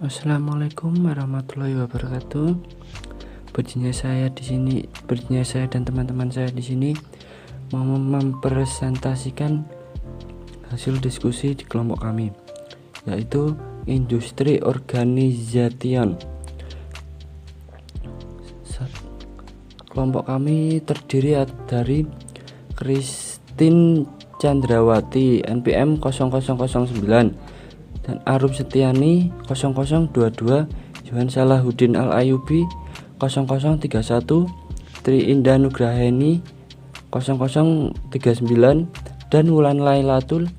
Assalamualaikum warahmatullahi wabarakatuh. Berikutnya saya dan teman-teman saya di sini mau mempresentasikan hasil diskusi di kelompok kami, yaitu industri organization. Kelompok kami terdiri dari Christine Chandrawati NPM 0009 dan Arup Setiani 0022, Johan Salahuddin Al-Ayubi 0031, Tri Indah Nugraheni 0039 dan Wulan Lailatul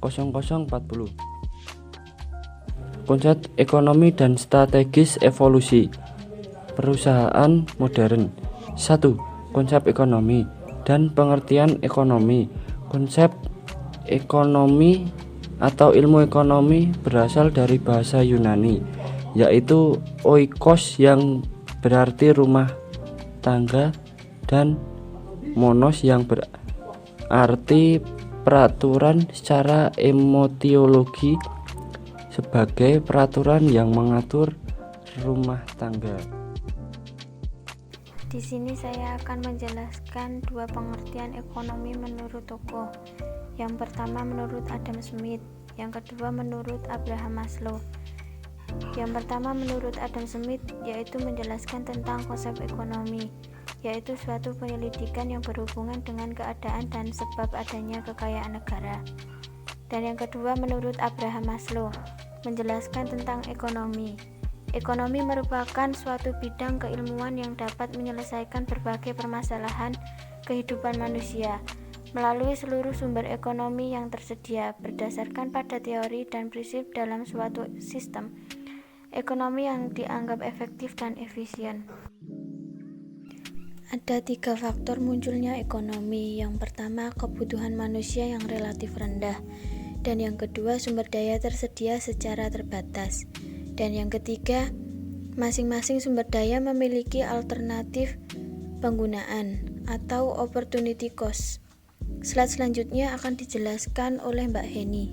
0040. Konsep ekonomi dan strategis evolusi perusahaan modern. 1. Konsep ekonomi dan pengertian ekonomi. Konsep ekonomi atau ilmu ekonomi berasal dari bahasa Yunani, yaitu oikos yang berarti rumah tangga dan monos yang berarti peraturan secara emotiologi sebagai peraturan yang mengatur rumah tangga. Di sini saya akan menjelaskan dua pengertian ekonomi menurut tokoh. Yang pertama menurut Adam Smith, yang kedua menurut Abraham Maslow. Yang pertama menurut Adam Smith yaitu menjelaskan tentang konsep ekonomi, yaitu suatu penyelidikan yang berhubungan dengan keadaan dan sebab adanya kekayaan negara. Dan yang kedua menurut Abraham Maslow, menjelaskan tentang ekonomi. Ekonomi merupakan suatu bidang keilmuan yang dapat menyelesaikan berbagai permasalahan kehidupan manusia melalui seluruh sumber ekonomi yang tersedia berdasarkan pada teori dan prinsip dalam suatu sistem ekonomi yang dianggap efektif dan efisien. Ada 3 faktor munculnya ekonomi. Yang pertama, kebutuhan manusia yang relatif rendah, dan yang kedua, sumber daya tersedia secara terbatas, dan yang ketiga, masing-masing sumber daya memiliki alternatif penggunaan atau opportunity cost. Slide selanjutnya akan dijelaskan oleh Mbak Heni.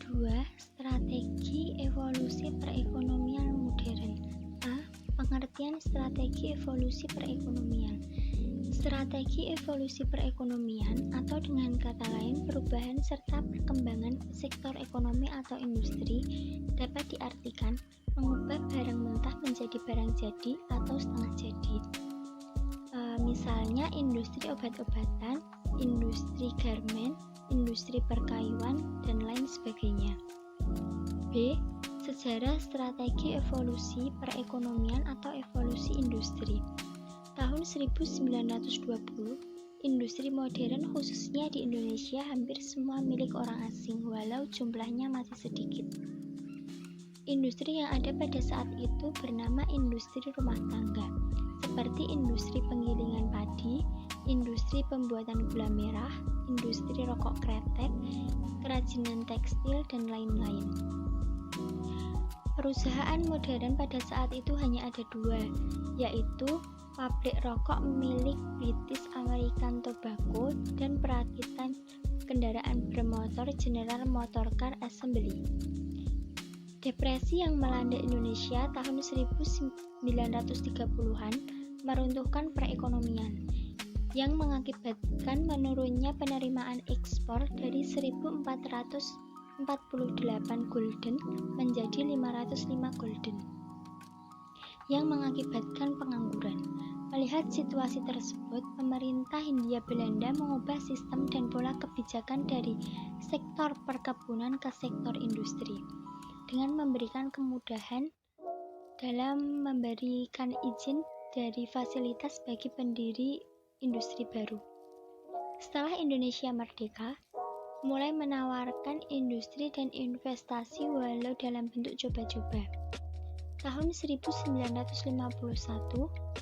2. Strategi evolusi perekonomian modern. A. Pengertian strategi evolusi perekonomian. Strategi evolusi perekonomian atau dengan kata lain perubahan serta perkembangan sektor ekonomi atau industri dapat diartikan mengubah barang mentah menjadi barang jadi atau setengah jadi. Misalnya industri obat-obatan, industri garmen, industri perkayuan, dan lain sebagainya. B. Sejarah strategi evolusi perekonomian atau evolusi industri. Tahun 1920, industri modern khususnya di Indonesia hampir semua milik orang asing, walau jumlahnya masih sedikit. Industri yang ada pada saat itu bernama industri rumah tangga, seperti industri penggilingan padi, industri pembuatan gula merah, industri rokok kretek, kerajinan tekstil, dan lain-lain. Perusahaan modern pada saat itu hanya ada 2, yaitu pabrik rokok milik British American Tobacco dan perakitan kendaraan bermotor General Motor Car Assembly. Depresi yang melanda Indonesia tahun 1930-an meruntuhkan perekonomian, yang mengakibatkan menurunnya penerimaan ekspor dari 1.448 gulden menjadi 505 gulden, yang mengakibatkan pengangguran. Melihat situasi tersebut, pemerintah Hindia Belanda mengubah sistem dan pola kebijakan dari sektor perkebunan ke sektor industri, dengan memberikan kemudahan dalam memberikan izin dari fasilitas bagi pendiri industri baru. Setelah Indonesia merdeka, mulai menawarkan industri dan investasi walau dalam bentuk coba-coba. Tahun 1951,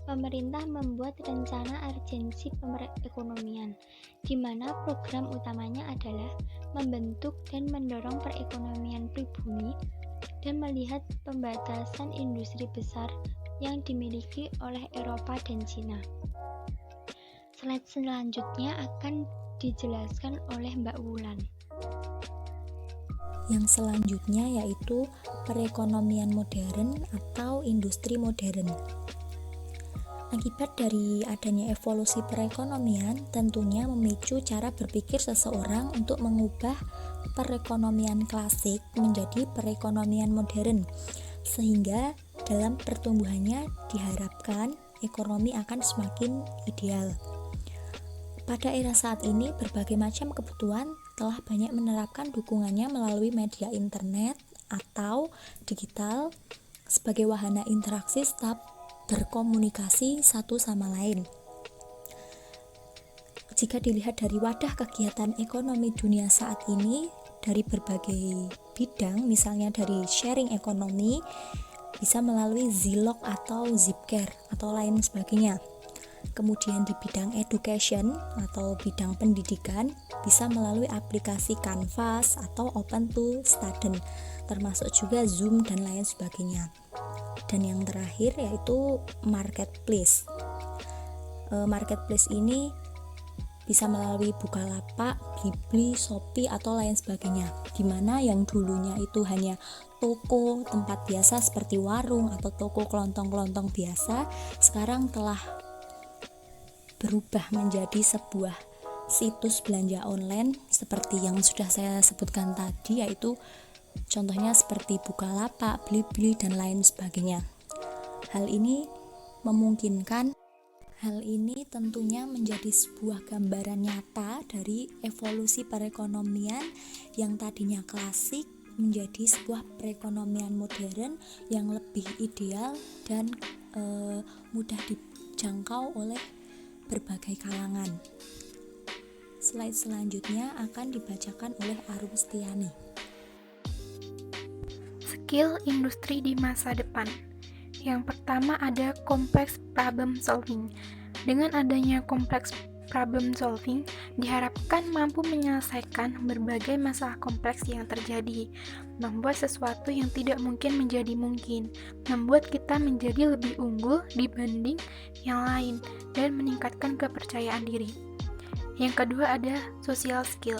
pemerintah membuat rencana urgensi perekonomian, di mana program utamanya adalah membentuk dan mendorong perekonomian pribumi dan melihat pembatasan industri besar yang dimiliki oleh Eropa dan Cina. Slide selanjutnya akan dijelaskan oleh Mbak Wulan. Yang selanjutnya yaitu perekonomian modern atau industri modern. Akibat dari adanya evolusi perekonomian tentunya memicu cara berpikir seseorang untuk mengubah perekonomian klasik menjadi perekonomian modern, sehingga dalam pertumbuhannya diharapkan ekonomi akan semakin ideal. Pada era saat ini, berbagai macam kebutuhan telah banyak menerapkan dukungannya melalui media internet atau digital sebagai wahana interaksi serta berkomunikasi satu sama lain. Jika dilihat dari wadah kegiatan ekonomi dunia saat ini dari berbagai bidang, misalnya dari sharing ekonomi bisa melalui Zilog atau Zipcare atau lain sebagainya. Kemudian di bidang education atau bidang pendidikan bisa melalui aplikasi Canvas atau Open to Student, termasuk juga Zoom dan lain sebagainya. Dan yang terakhir yaitu marketplace. Marketplace ini bisa melalui Bukalapak, Blibli, Shopee atau lain sebagainya. Dimana yang dulunya itu hanya toko tempat biasa seperti warung atau toko kelontong-kelontong biasa, sekarang telah berubah menjadi sebuah situs belanja online seperti yang sudah saya sebutkan tadi, yaitu contohnya seperti Bukalapak, Blibli, dan lain sebagainya. Hal ini tentunya menjadi sebuah gambaran nyata dari evolusi perekonomian yang tadinya klasik menjadi sebuah perekonomian modern yang lebih ideal dan mudah dijangkau oleh berbagai kalangan. Slide selanjutnya akan dibacakan oleh Arum Setiani. Skill industri di masa depan. Yang pertama ada complex problem solving. Dengan adanya complex problem solving, diharapkan mampu menyelesaikan berbagai masalah kompleks yang terjadi, membuat sesuatu yang tidak mungkin menjadi mungkin, membuat kita menjadi lebih unggul dibanding yang lain, dan meningkatkan kepercayaan diri. Yang kedua ada social skill.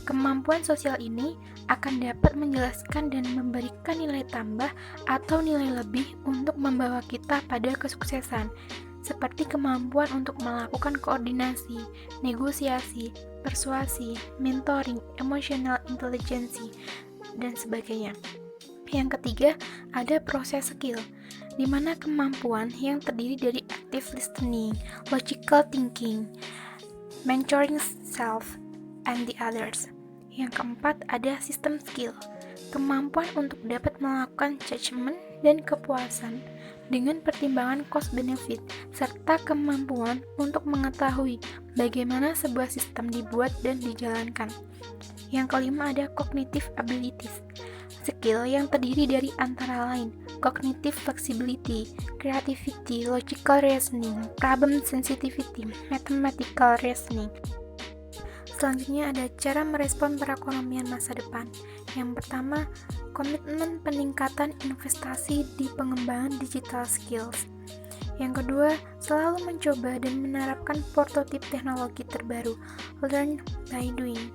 Kemampuan sosial ini akan dapat menjelaskan dan memberikan nilai tambah atau nilai lebih untuk membawa kita pada kesuksesan, seperti kemampuan untuk melakukan koordinasi, negosiasi, persuasi, mentoring, emotional intelligence, dan sebagainya. Yang ketiga, ada proses skill, di mana kemampuan yang terdiri dari active listening, logical thinking, mentoring self and the others. Yang keempat ada system skill, kemampuan untuk dapat melakukan judgment dan kepuasan dengan pertimbangan cost benefit, serta kemampuan untuk mengetahui bagaimana sebuah sistem dibuat dan dijalankan. Yang kelima ada cognitive abilities, skill yang terdiri dari antara lain cognitive flexibility, creativity, logical reasoning, problem sensitivity, mathematical reasoning. Selanjutnya ada cara merespon perekonomian masa depan. Yang pertama, komitmen peningkatan investasi di pengembangan digital skills. Yang kedua, selalu mencoba dan menerapkan prototip teknologi terbaru, learn by doing.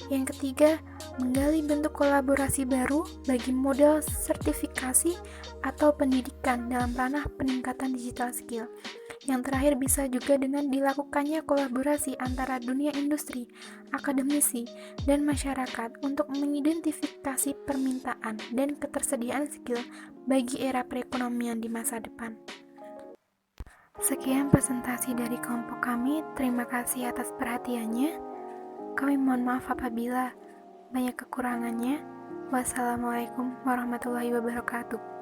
Yang ketiga, menggali bentuk kolaborasi baru bagi model sertifikasi atau pendidikan dalam ranah peningkatan digital skill. Yang terakhir bisa juga dengan dilakukannya kolaborasi antara dunia industri, akademisi, dan masyarakat untuk mengidentifikasi permintaan dan ketersediaan skill bagi era perekonomian di masa depan. Sekian presentasi dari kelompok kami, terima kasih atas perhatiannya. Kami mohon maaf apabila banyak kekurangannya. Wassalamualaikum warahmatullahi wabarakatuh.